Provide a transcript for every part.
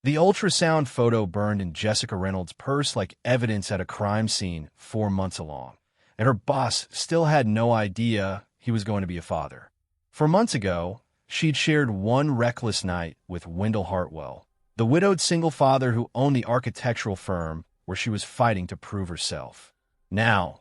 The ultrasound photo burned in Jessica Reynolds' purse like evidence at a crime scene 4 months along, and her boss still had no idea he was going to be a father. 4 months ago, she'd shared one reckless night with Wendell Hartwell, the widowed single father who owned the architectural firm where she was fighting to prove herself. Now,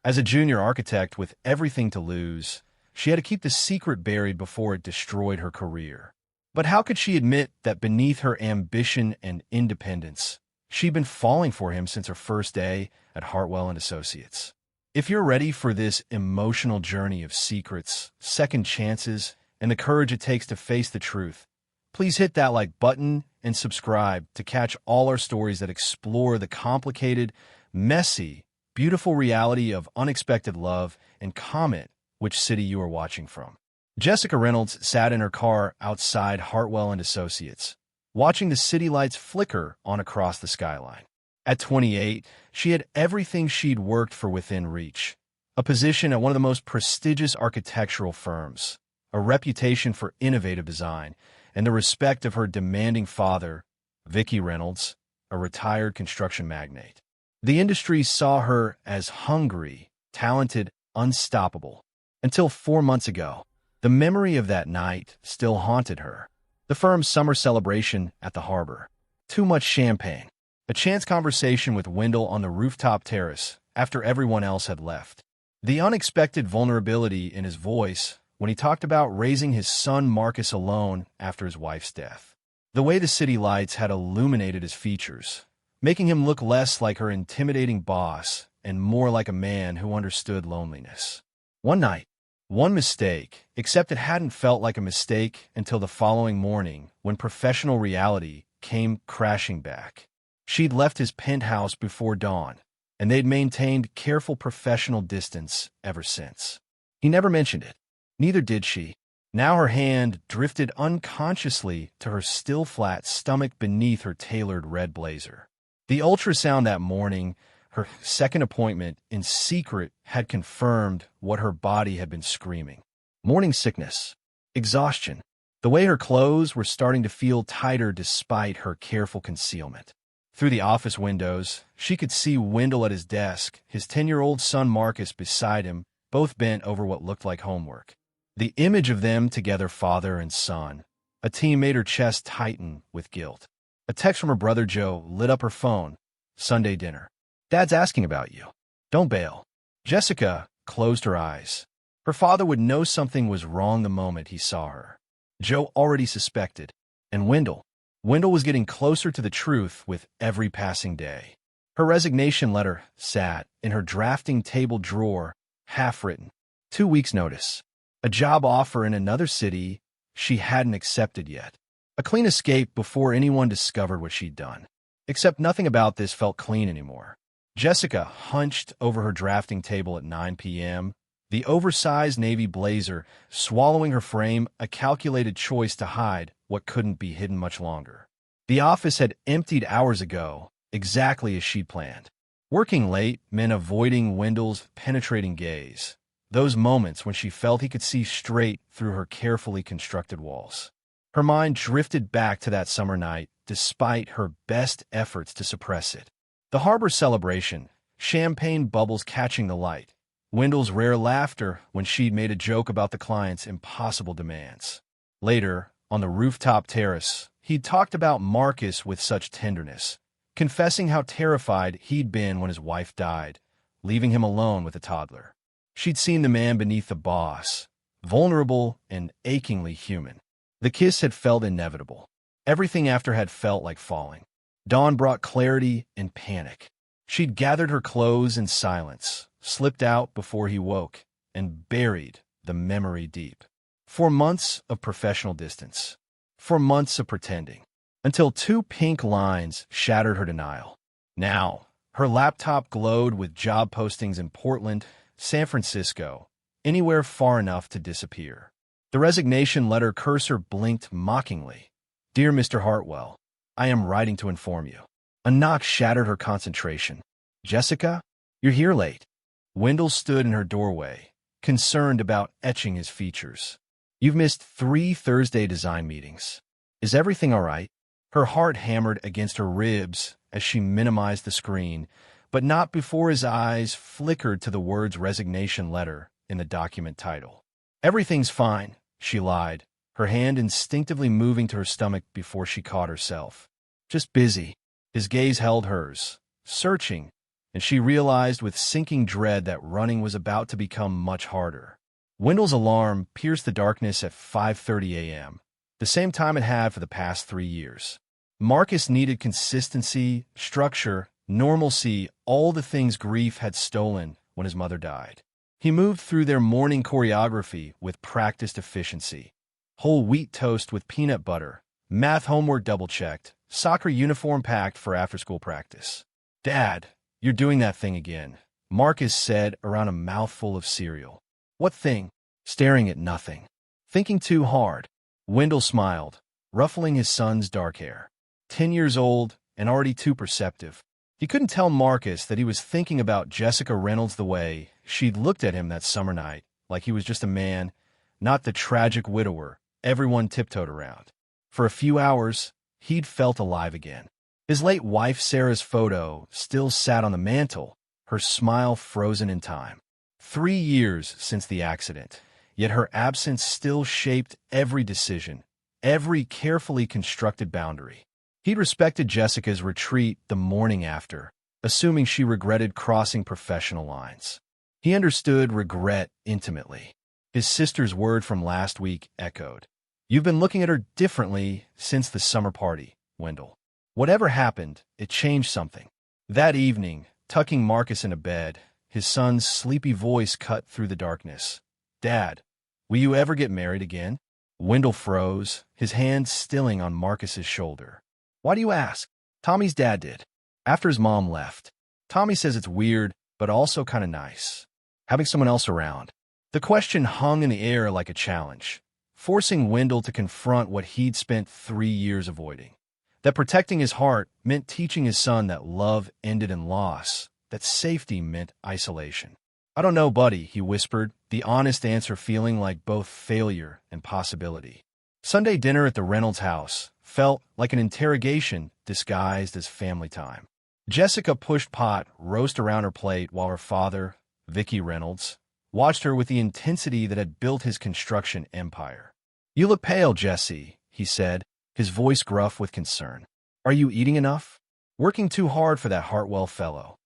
as a junior architect with everything to lose, she had to keep the secret buried before it destroyed her career. But how could she admit that beneath her ambition and independence, she'd been falling for him since her first day at Hartwell and Associates? If you're ready for this emotional journey of secrets, second chances, and the courage it takes to face the truth, please hit that like button and subscribe to catch all our stories that explore the complicated, messy, beautiful reality of unexpected love, and comment which city you are watching from. Jessica Reynolds sat in her car outside Hartwell and Associates, watching the city lights flicker on across the skyline. At 28, she had everything she'd worked for within reach: a position at one of the most prestigious architectural firms, a reputation for innovative design, and the respect of her demanding father, Vicki Reynolds, a retired construction magnate. The industry saw her as hungry, talented, unstoppable. Until 4 months ago, the memory of that night still haunted her. The firm's summer celebration at the harbor. Too much champagne. A chance conversation with Wendell on the rooftop terrace after everyone else had left. The unexpected vulnerability in his voice when he talked about raising his son Marcus alone after his wife's death. The way the city lights had illuminated his features, making him look less like her intimidating boss and more like a man who understood loneliness. One night, one mistake, except it hadn't felt like a mistake until the following morning when professional reality came crashing back. She'd left his penthouse before dawn, and they'd maintained careful professional distance ever since. He never mentioned it. Neither did she. Now her hand drifted unconsciously to her still flat stomach beneath her tailored red blazer. The ultrasound that morning, her second appointment in secret, had confirmed what her body had been screaming. Morning sickness, exhaustion, the way her clothes were starting to feel tighter despite her careful concealment. Through the office windows, she could see Wendell at his desk, his 10-year-old son Marcus beside him, both bent over what looked like homework. The image of them together, father and son, a team, made her chest tighten with guilt. A text from her brother Joe lit up her phone. Sunday dinner. Dad's asking about you. Don't bail. Jessica closed her eyes. Her father would know something was wrong the moment he saw her. Joe already suspected. And Wendell was getting closer to the truth with every passing day. Her resignation letter sat in her drafting table drawer, half-written. 2 weeks' notice. A job offer in another city she hadn't accepted yet. A clean escape before anyone discovered what she'd done. Except nothing about this felt clean anymore. Jessica hunched over her drafting table at 9 p.m., the oversized navy blazer swallowing her frame, a calculated choice to hide what couldn't be hidden much longer. The office had emptied hours ago, exactly as she'd planned. Working late meant avoiding Wendell's penetrating gaze, those moments when she felt he could see straight through her carefully constructed walls. Her mind drifted back to that summer night, despite her best efforts to suppress it. The harbor celebration, champagne bubbles catching the light, Wendell's rare laughter when she'd made a joke about the client's impossible demands. Later, on the rooftop terrace, he'd talked about Marcus with such tenderness, confessing how terrified he'd been when his wife died, leaving him alone with a toddler. She'd seen the man beneath the boss, vulnerable and achingly human. The kiss had felt inevitable. Everything after had felt like falling. Dawn brought clarity and panic. She'd gathered her clothes in silence, slipped out before he woke, and buried the memory deep. 4 months of professional distance. 4 months of pretending. Until 2 pink lines shattered her denial. Now, her laptop glowed with job postings in Portland, San Francisco, anywhere far enough to disappear. The resignation letter cursor blinked mockingly. Dear Mr. Hartwell, I am writing to inform you. A knock shattered her concentration. Jessica, you're here late. Wendell stood in her doorway, concerned about etching his features. You've missed 3 Thursday design meetings. Is everything all right? Her heart hammered against her ribs as she minimized the screen, but not before his eyes flickered to the words resignation letter in the document title. Everything's fine, she lied, her hand instinctively moving to her stomach before she caught herself. Just busy. His gaze held hers, searching, and she realized with sinking dread that running was about to become much harder. Wendell's alarm pierced the darkness at 5:30 a.m., the same time it had for the past 3 years. Marcus needed consistency, structure, normalcy, all the things grief had stolen when his mother died. He moved through their morning choreography with practiced efficiency. Whole wheat toast with peanut butter, math homework double-checked, soccer uniform packed for after-school practice. "Dad, you're doing that thing again," Marcus said around a mouthful of cereal. "What thing?" Staring at nothing. "Thinking too hard." Wendell smiled, ruffling his son's dark hair. 10 years old and already too perceptive. He couldn't tell Marcus that he was thinking about Jessica Reynolds the way she'd looked at him that summer night, like he was just a man, not the tragic widower everyone tiptoed around. For a few hours, he'd felt alive again. His late wife Sarah's photo still sat on the mantel, her smile frozen in time. 3 years since the accident, yet her absence still shaped every decision, every carefully constructed boundary. He'd respected Jessica's retreat the morning after, assuming she regretted crossing professional lines. He understood regret intimately. His sister's word from last week echoed. "You've been looking at her differently since the summer party, Wendell." Whatever happened, it changed something. That evening, tucking Marcus into bed, his son's sleepy voice cut through the darkness. "Dad, will you ever get married again?" Wendell froze, his hand stilling on Marcus's shoulder. "Why do you ask?" "Tommy's dad did. After his mom left. Tommy says it's weird, but also kind of nice. Having someone else around." The question hung in the air like a challenge, forcing Wendell to confront what he'd spent 3 years avoiding. That protecting his heart meant teaching his son that love ended in loss, that safety meant isolation. "I don't know, buddy," he whispered, the honest answer feeling like both failure and possibility. Sunday dinner at the Reynolds house felt like an interrogation disguised as family time. Jessica pushed pot roast around her plate while her father, Vicky Reynolds, watched her with the intensity that had built his construction empire. "You look pale, Jesse," he said, his voice gruff with concern. "Are you eating enough? Working too hard for that Hartwell fellow?"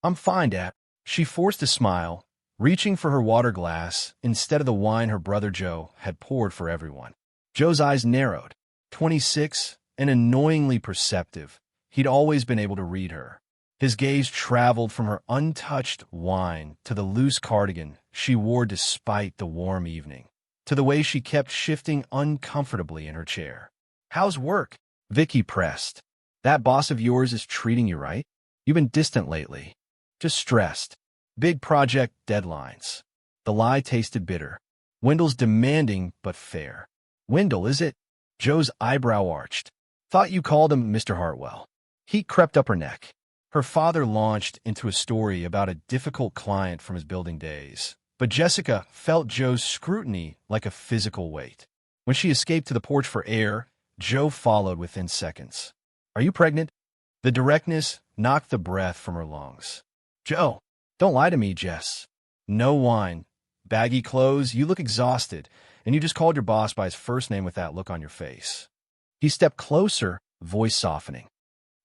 "I'm fine, Dad." She forced a smile, reaching for her water glass instead of the wine her brother Joe had poured for everyone. Joe's eyes narrowed. 26 and annoyingly perceptive, he'd always been able to read her. His gaze traveled from her untouched wine to the loose cardigan she wore despite the warm evening, to the way she kept shifting uncomfortably in her chair. "How's work?" Vicky pressed. "That boss of yours is treating you right? You've been distant lately." "Just stressed. Big project deadlines." The lie tasted bitter. Wendell's demanding but fair. "Wendell, is it?" Joe's eyebrow arched. "Thought you called him Mr. Hartwell." Heat crept up her neck. Her father launched into a story about a difficult client from his building days, but Jessica felt Joe's scrutiny like a physical weight. When she escaped to the porch for air, Joe followed within seconds. "Are you pregnant?" The directness knocked the breath from her lungs. "Joe, don't lie to me, Jess." "No wine. Baggy clothes, you look exhausted, and you just called your boss by his first name with that look on your face." He stepped closer, voice softening.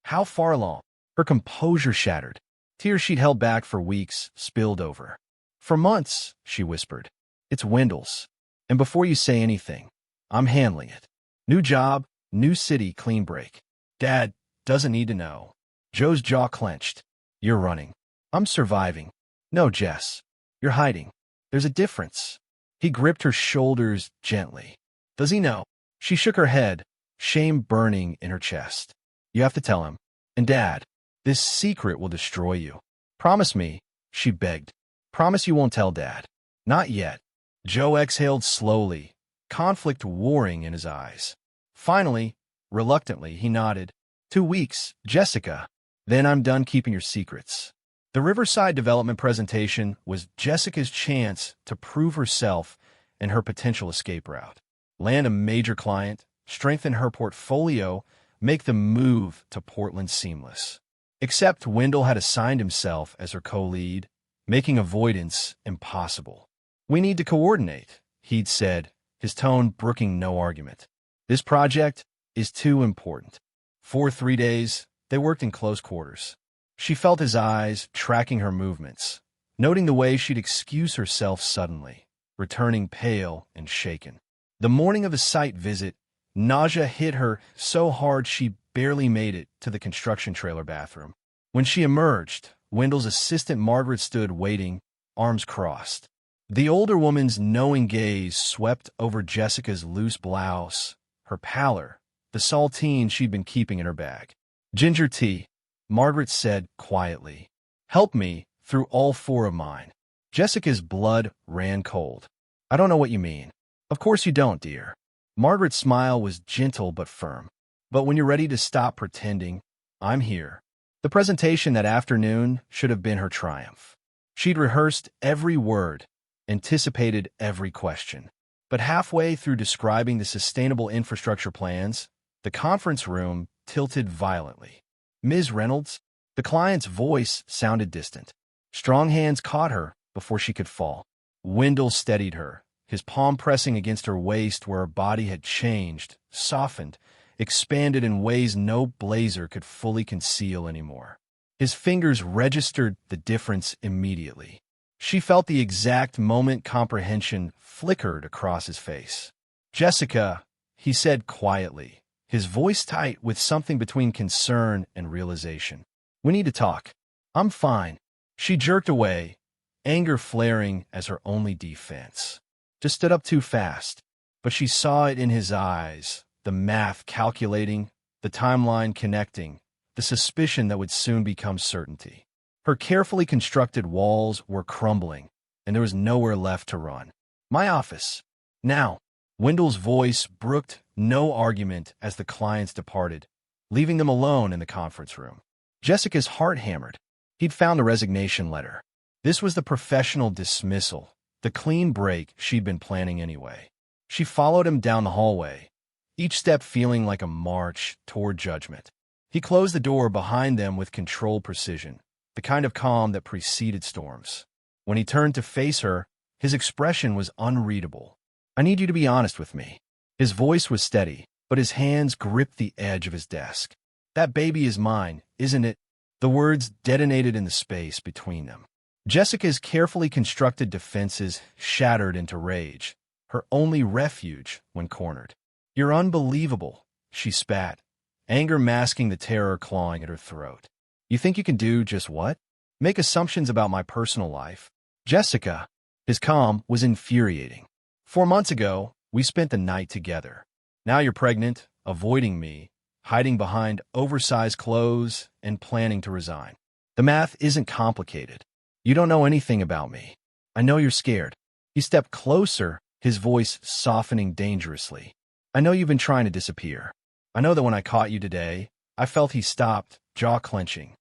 "How far along?" Her composure shattered. Tears she'd held back for weeks spilled over. "For months," she whispered. "It's Wendell's. And before you say anything, I'm handling it. New job, new city, clean break. Dad doesn't need to know." Joe's jaw clenched. "You're running. I'm surviving." "No, Jess. You're hiding. There's a difference." He gripped her shoulders gently. "Does he know?" She shook her head, shame burning in her chest. "You have to tell him. And Dad, this secret will destroy you. Promise me," she begged. "Promise you won't tell Dad." "Not yet." Joe exhaled slowly, conflict warring in his eyes. Finally, reluctantly, he nodded. 2 weeks, Jessica. Then I'm done keeping your secrets." The Riverside Development presentation was Jessica's chance to prove herself and her potential escape route. Land a major client, strengthen her portfolio, make the move to Portland seamless. Except Wendell had assigned himself as her co-lead, making avoidance impossible. "We need to coordinate," he'd said, his tone brooking no argument. "This project is too important." For 3 days, they worked in close quarters. She felt his eyes tracking her movements, noting the way she'd excuse herself suddenly, returning pale and shaken. The morning of the site visit, nausea hit her so hard she barely made it to the construction trailer bathroom. When she emerged, Wendell's assistant Margaret stood waiting, arms crossed. The older woman's knowing gaze swept over Jessica's loose blouse, her pallor, the saltine she'd been keeping in her bag. "Ginger tea," Margaret said quietly. "Help me through all four of mine." Jessica's blood ran cold. "I don't know what you mean." "Of course you don't, dear." Margaret's smile was gentle but firm. "But when you're ready to stop pretending, I'm here." The presentation that afternoon should have been her triumph. She'd rehearsed every word, anticipated every question. But halfway through describing the sustainable infrastructure plans, the conference room tilted violently. "Ms. Reynolds?" The client's voice sounded distant. Strong hands caught her before she could fall. Wendell steadied her, his palm pressing against her waist where her body had changed, softened, expanded in ways no blazer could fully conceal anymore. His fingers registered the difference immediately. She felt the exact moment comprehension flickered across his face. "Jessica," he said quietly, his voice tight with something between concern and realization. "We need to talk." "I'm fine." She jerked away, anger flaring as her only defense. Just stood up too fast, but she saw it in his eyes, the math calculating, the timeline connecting, the suspicion that would soon become certainty. Her carefully constructed walls were crumbling, and there was nowhere left to run. "My office. Now." Wendell's voice brooked no argument as the clients departed, leaving them alone in the conference room. Jessica's heart hammered. He'd found the resignation letter. This was the professional dismissal, the clean break she'd been planning anyway. She followed him down the hallway, each step feeling like a march toward judgment. He closed the door behind them with controlled precision, the kind of calm that preceded storms. When he turned to face her, his expression was unreadable. "I need you to be honest with me." His voice was steady, but his hands gripped the edge of his desk. "That baby is mine, isn't it?" The words detonated in the space between them. Jessica's carefully constructed defenses shattered into rage, her only refuge when cornered. "You're unbelievable," she spat, anger masking the terror clawing at her throat. "You think you can do just what? Make assumptions about my personal life?" "Jessica." His calm was infuriating. 4 months ago, we spent the night together. Now you're pregnant, avoiding me, hiding behind oversized clothes, and planning to resign. The math isn't complicated. You don't know anything about me. I know you're scared. He stepped closer, his voice softening dangerously. "I know you've been trying to disappear. I know that when I caught you today, I felt." He stopped, jaw clenching.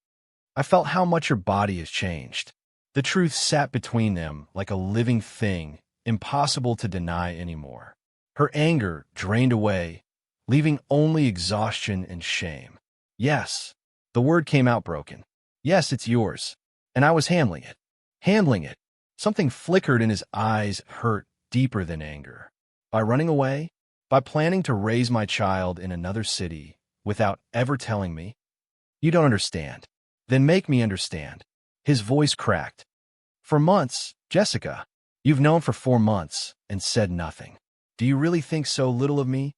"I felt how much your body has changed." The truth sat between them like a living thing, impossible to deny anymore. Her anger drained away, leaving only exhaustion and shame. "Yes." The word came out broken. "Yes, it's yours. And I was handling it." Handling it. Something flickered in his eyes, hurt deeper than anger. "By running away? By planning to raise my child in another city without ever telling me? You don't understand. Then make me understand." His voice cracked. "For months, Jessica. You've known for 4 months and said nothing. Do you really think so little of me?"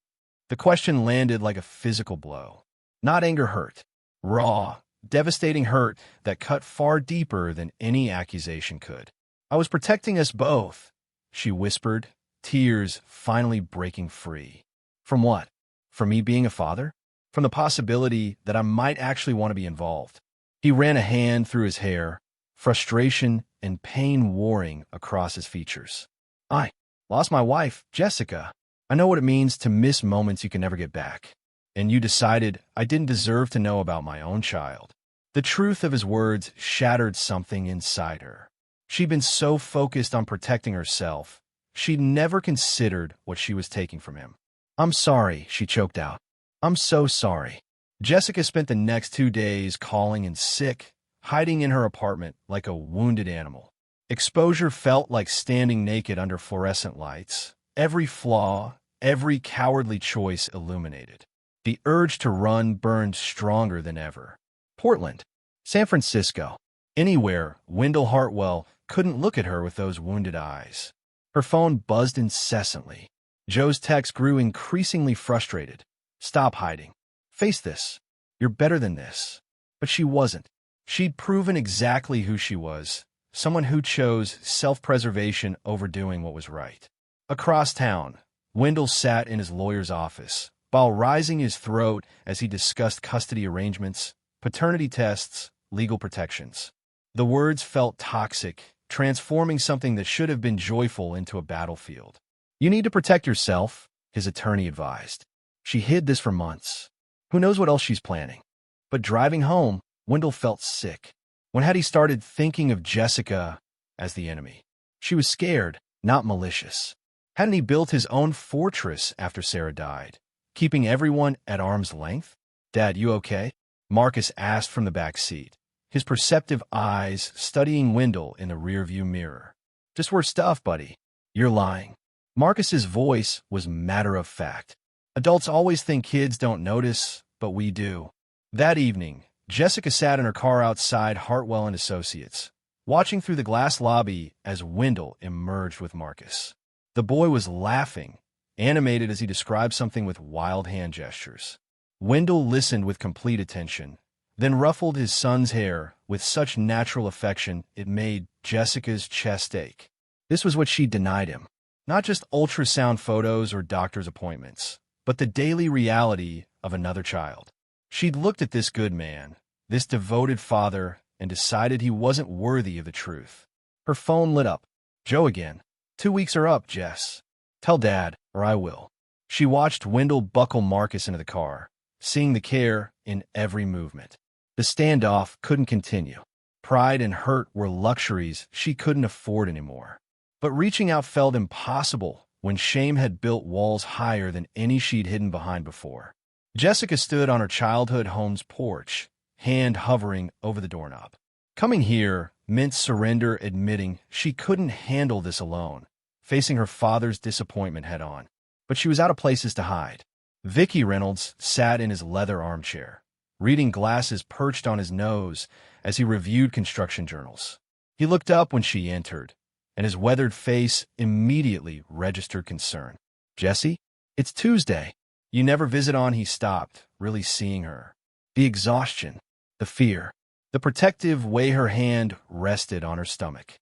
The question landed like a physical blow. Not anger hurt. Raw, devastating hurt that cut far deeper than any accusation could. "I was protecting us both," she whispered, tears finally breaking free. "From what? From me being a father? From the possibility that I might actually want to be involved." He ran a hand through his hair, frustration and pain warring across his features. "I lost my wife, Jessica. I know what it means to miss moments you can never get back. And you decided I didn't deserve to know about my own child." The truth of his words shattered something inside her. She'd been so focused on protecting herself, she'd never considered what she was taking from him. "I'm sorry," she choked out. "I'm so sorry." Jessica spent the next 2 days calling in sick, hiding in her apartment like a wounded animal. Exposure felt like standing naked under fluorescent lights, every flaw, every cowardly choice illuminated. The urge to run burned stronger than ever. Portland, San Francisco, anywhere, Wendell Hartwell couldn't look at her with those wounded eyes. Her phone buzzed incessantly. Joe's text grew increasingly frustrated. Stop hiding. Face this. You're better than this. But she wasn't. She'd proven exactly who she was, someone who chose self-preservation over doing what was right. Across town, Wendell sat in his lawyer's office, while rising his throat as he discussed custody arrangements, paternity tests, legal protections. The words felt toxic, transforming something that should have been joyful into a battlefield. You need to protect yourself, his attorney advised. She hid this for months. Who knows what else she's planning? But driving home, Wendell felt sick. When had he started thinking of Jessica as the enemy? She was scared, not malicious. Hadn't he built his own fortress after Sarah died, keeping everyone at arm's length? Dad, you okay? Marcus asked from the back seat, his perceptive eyes studying Wendell in the rearview mirror. Just worse stuff, buddy. You're lying. Marcus's voice was matter-of-fact. Adults always think kids don't notice, but we do. That evening, Jessica sat in her car outside Hartwell and Associates, watching through the glass lobby as Wendell emerged with Marcus. The boy was laughing, animated as he described something with wild hand gestures. Wendell listened with complete attention, then ruffled his son's hair with such natural affection it made Jessica's chest ache. This was what she denied him. Not just ultrasound photos or doctor's appointments, but the daily reality of another child. She'd looked at this good man, this devoted father, and decided he wasn't worthy of the truth. Her phone lit up. Joe again. 2 weeks are up, Jess. Tell Dad, or I will. She watched Wendell buckle Marcus into the car, seeing the care in every movement. The standoff couldn't continue. Pride and hurt were luxuries she couldn't afford anymore. But reaching out felt impossible when shame had built walls higher than any she'd hidden behind before. Jessica stood on her childhood home's porch, hand hovering over the doorknob. Coming here meant surrender, admitting she couldn't handle this alone, facing her father's disappointment head-on. But she was out of places to hide. Vicky Reynolds sat in his leather armchair, reading glasses perched on his nose as he reviewed construction journals. He looked up when she entered, and his weathered face immediately registered concern. Jessie, it's Tuesday. You never visit on. He stopped, really seeing her. The exhaustion, the fear, the protective way her hand rested on her stomach.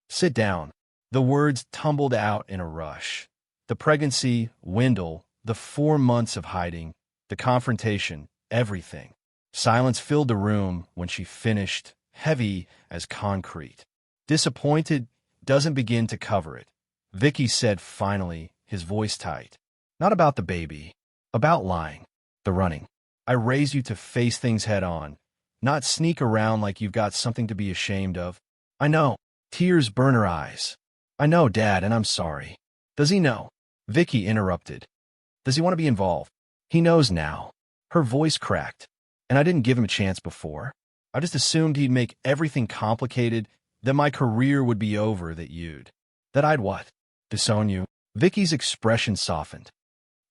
Sit down. The words tumbled out in a rush. The pregnancy, Wendell, the 4 months of hiding, the confrontation, everything. Silence filled the room when she finished, heavy as concrete. Disappointed doesn't begin to cover it. Vicky said finally, his voice tight. Not about the baby. About lying. The running. I raised you to face things head on, not sneak around like you've got something to be ashamed of. I know. Tears burn her eyes. I know, Dad, and I'm sorry. Does he know? Vicky interrupted. Does he want to be involved? He knows now. Her voice cracked. And I didn't give him a chance before. I just assumed he'd make everything complicated, that my career would be over, that I'd what? Disown you? Vicky's expression softened.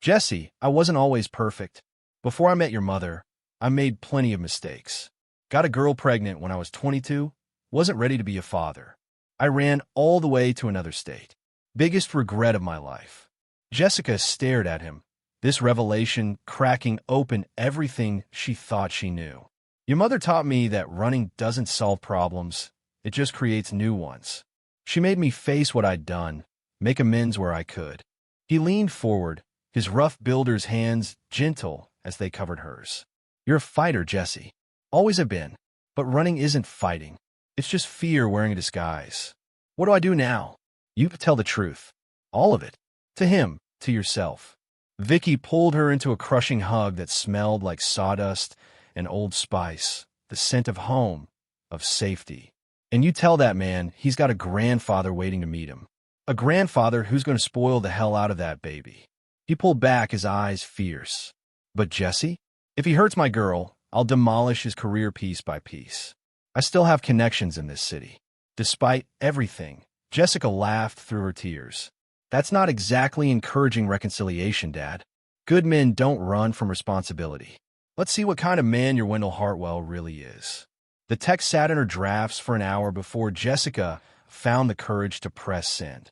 Jessie, I wasn't always perfect. Before I met your mother, I made plenty of mistakes. Got a girl pregnant when I was 22, wasn't ready to be a father. I ran all the way to another state. Biggest regret of my life. Jessica stared at him, this revelation cracking open everything she thought she knew. Your mother taught me that running doesn't solve problems, it just creates new ones. She made me face what I'd done, make amends where I could. He leaned forward, his rough builder's hands gentle as they covered hers. You're a fighter, Jessie. Always have been. But running isn't fighting. It's just fear wearing a disguise. What do I do now? You tell the truth. All of it. To him, to yourself. Vicky pulled her into a crushing hug that smelled like sawdust and Old Spice, the scent of home, of safety. And you tell that man he's got a grandfather waiting to meet him. A grandfather who's going to spoil the hell out of that baby. He pulled back, his eyes fierce. But Jessie? If he hurts my girl, I'll demolish his career piece by piece. I still have connections in this city. Despite everything, Jessica laughed through her tears. That's not exactly encouraging reconciliation, Dad. Good men don't run from responsibility. Let's see what kind of man your Wendell Hartwell really is. The text sat in her drafts for an hour before Jessica found the courage to press send.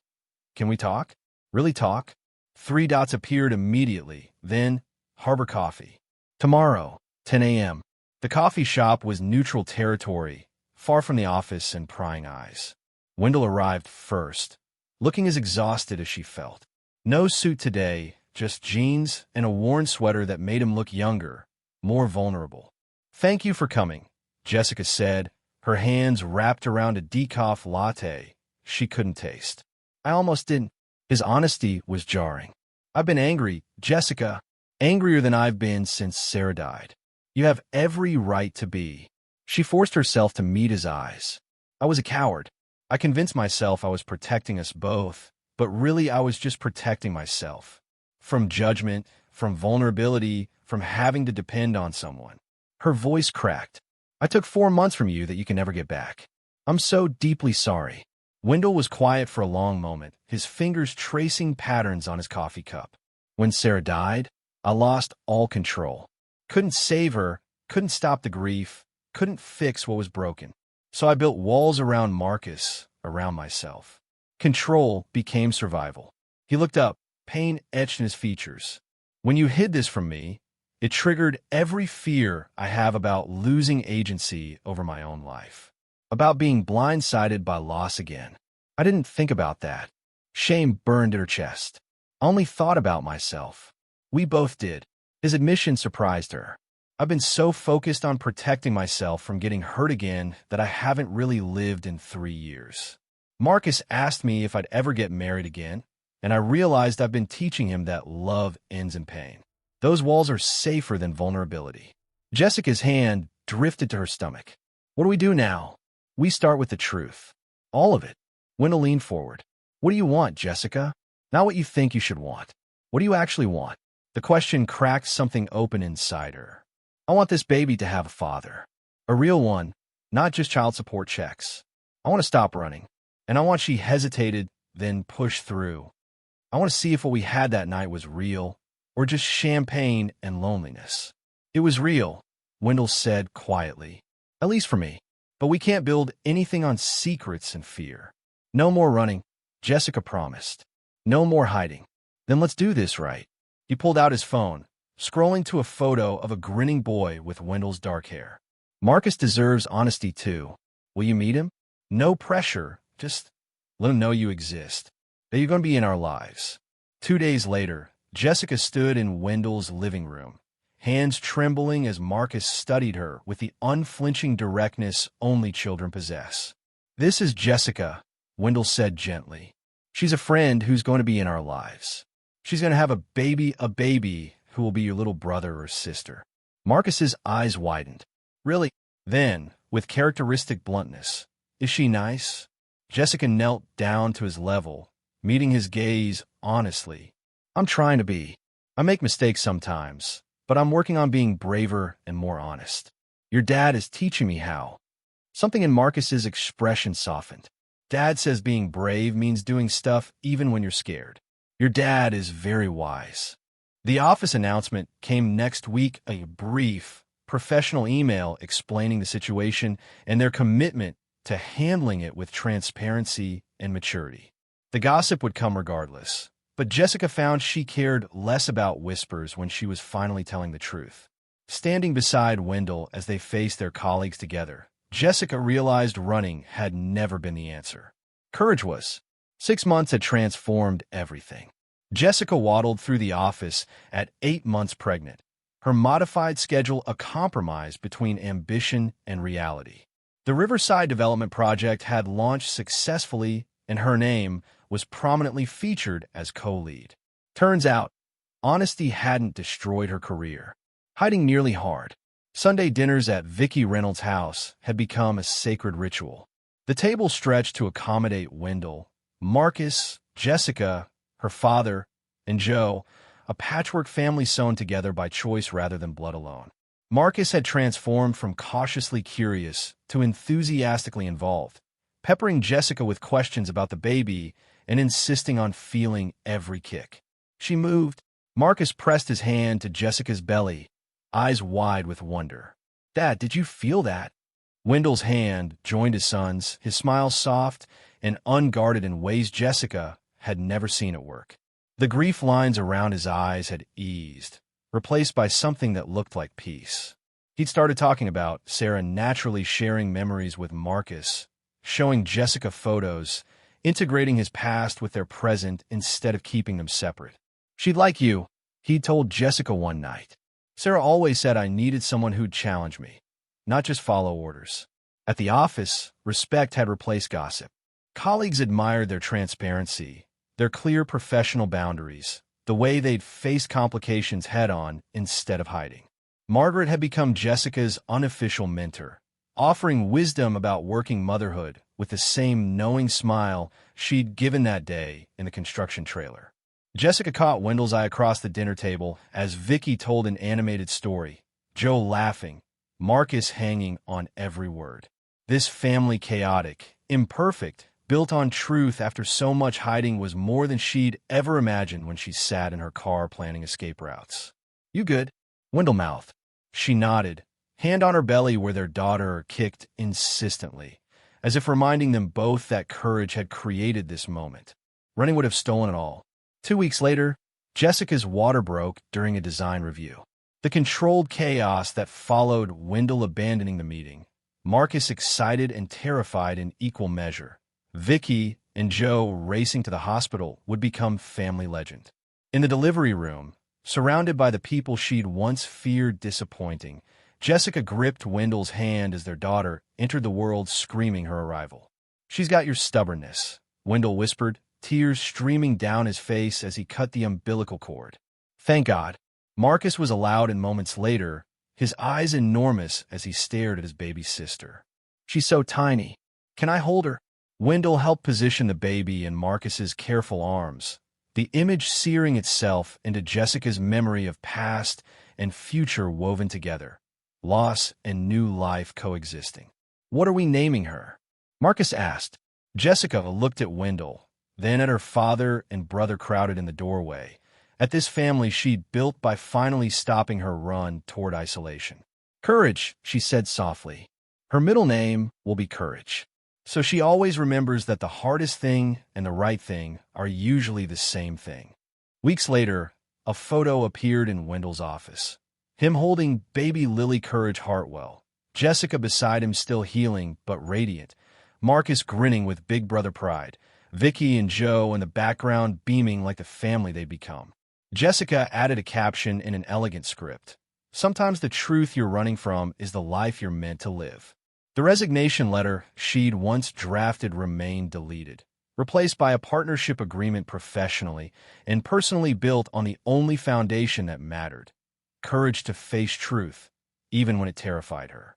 Can we talk? Really talk? 3 dots appeared immediately. Then, Harbor Coffee. Tomorrow, 10 a.m. The coffee shop was neutral territory, far from the office and prying eyes. Wendell arrived first, looking as exhausted as she felt. No suit today, just jeans and a worn sweater that made him look younger, more vulnerable. Thank you for coming, Jessica said, her hands wrapped around a decaf latte she couldn't taste. I almost didn't. His honesty was jarring. I've been angry, Jessica, angrier than I've been since Sarah died. You have every right to be. She forced herself to meet his eyes. I was a coward. I convinced myself I was protecting us both, but really I was just protecting myself. From judgment, from vulnerability, from having to depend on someone. Her voice cracked. I took 4 months from you that you can never get back. I'm so deeply sorry. Wendell was quiet for a long moment, his fingers tracing patterns on his coffee cup. When Sarah died, I lost all control. Couldn't save her, couldn't stop the grief, couldn't fix what was broken. So I built walls around Marcus, around myself. Control became survival. He looked up, pain etched in his features. When you hid this from me, it triggered every fear I have about losing agency over my own life. About being blindsided by loss again. I didn't think about that. Shame burned at her chest. I only thought about myself. We both did. His admission surprised her. I've been so focused on protecting myself from getting hurt again that I haven't really lived in 3 years. Marcus asked me if I'd ever get married again, and I realized I've been teaching him that love ends in pain. Those walls are safer than vulnerability. Jessica's hand drifted to her stomach. What do we do now? We start with the truth. All of it. Wendell leaned forward. What do you want, Jessica? Not what you think you should want. What do you actually want? The question cracked something open inside her. I want this baby to have a father. A real one, not just child support checks. I want to stop running. And I want she hesitated, then pushed through. I want to see if what we had that night was real, or just champagne and loneliness. It was real, Wendell said quietly. At least for me. But we can't build anything on secrets and fear. No more running, Jessica promised. No more hiding. Then let's do this right. He pulled out his phone, scrolling to a photo of a grinning boy with Wendell's dark hair. Marcus deserves honesty too. Will you meet him? No pressure, just let him know you exist, that you're going to be in our lives. 2 days later, Jessica stood in Wendell's living room, hands trembling as Marcus studied her with the unflinching directness only children possess. This is Jessica, Wendell said gently. She's a friend who's going to be in our lives. She's going to have a baby who will be your little brother or sister. Marcus's eyes widened. Really? Then, with characteristic bluntness, is she nice? Jessica knelt down to his level, meeting his gaze honestly. I'm trying to be. I make mistakes sometimes, but I'm working on being braver and more honest. Your dad is teaching me how. Something in Marcus's expression softened. Dad says being brave means doing stuff even when you're scared. Your dad is very wise. The office announcement came next week, a brief, professional email explaining the situation and their commitment to handling it with transparency and maturity. The gossip would come regardless, but Jessica found she cared less about whispers when she was finally telling the truth. Standing beside Wendell as they faced their colleagues together, Jessica realized running had never been the answer. Courage was. 6 months had transformed everything. Jessica waddled through the office at 8 months pregnant, her modified schedule a compromise between ambition and reality. The Riverside Development Project had launched successfully, and her name was prominently featured as co-lead. Turns out, honesty hadn't destroyed her career. Hiding nearly hard. Sunday dinners at Vicki Reynolds' house had become a sacred ritual. The table stretched to accommodate Wendell, Marcus, Jessica, her father, and Joe, a patchwork family sewn together by choice rather than blood alone. Marcus had transformed from cautiously curious to enthusiastically involved, peppering Jessica with questions about the baby and insisting on feeling every kick. She moved. Marcus pressed his hand to Jessica's belly, eyes wide with wonder. "Dad, did you feel that?" Wendell's hand joined his son's, his smile soft and unguarded in ways Jessica had never seen at work. The grief lines around his eyes had eased, replaced by something that looked like peace. He'd started talking about Sarah naturally sharing memories with Marcus, showing Jessica photos, integrating his past with their present instead of keeping them separate. "She'd like you," he told Jessica one night. "Sarah always said I needed someone who'd challenge me, not just follow orders." At the office, respect had replaced gossip. Colleagues admired their transparency, their clear professional boundaries, the way they'd faced complications head-on instead of hiding. Margaret had become Jessica's unofficial mentor, offering wisdom about working motherhood with the same knowing smile she'd given that day in the construction trailer. Jessica caught Wendell's eye across the dinner table as Vicky told an animated story, Joe laughing, Marcus hanging on every word. This family chaotic, imperfect, built on truth after so much hiding was more than she'd ever imagined when she sat in her car planning escape routes. "You good?" Wendell mouthed. She nodded, hand on her belly where their daughter kicked insistently, as if reminding them both that courage had created this moment. Running would have stolen it all. 2 weeks later, Jessica's water broke during a design review. The controlled chaos that followed Wendell abandoning the meeting, Marcus excited and terrified in equal measure. Vicky and Joe racing to the hospital would become family legend. In the delivery room, surrounded by the people she'd once feared disappointing, Jessica gripped Wendell's hand as their daughter entered the world screaming her arrival. "She's got your stubbornness," Wendell whispered, tears streaming down his face as he cut the umbilical cord. "Thank God." Marcus was allowed in moments later, his eyes enormous as he stared at his baby sister. "She's so tiny. Can I hold her?" Wendell helped position the baby in Marcus's careful arms, the image searing itself into Jessica's memory of past and future woven together, loss and new life coexisting. "What are we naming her?" Marcus asked. Jessica looked at Wendell, then at her father and brother crowded in the doorway, at this family she'd built by finally stopping her run toward isolation. "Courage," she said softly. "Her middle name will be Courage. So she always remembers that the hardest thing and the right thing are usually the same thing." Weeks later, a photo appeared in Wendell's office. Him holding baby Lily Courage Hartwell, Jessica beside him still healing but radiant, Marcus grinning with big brother pride, Vicky and Joe in the background beaming like the family they'd become. Jessica added a caption in an elegant script. "Sometimes the truth you're running from is the life you're meant to live." The resignation letter she'd once drafted remained deleted, replaced by a partnership agreement professionally and personally built on the only foundation that mattered: courage to face truth, even when it terrified her.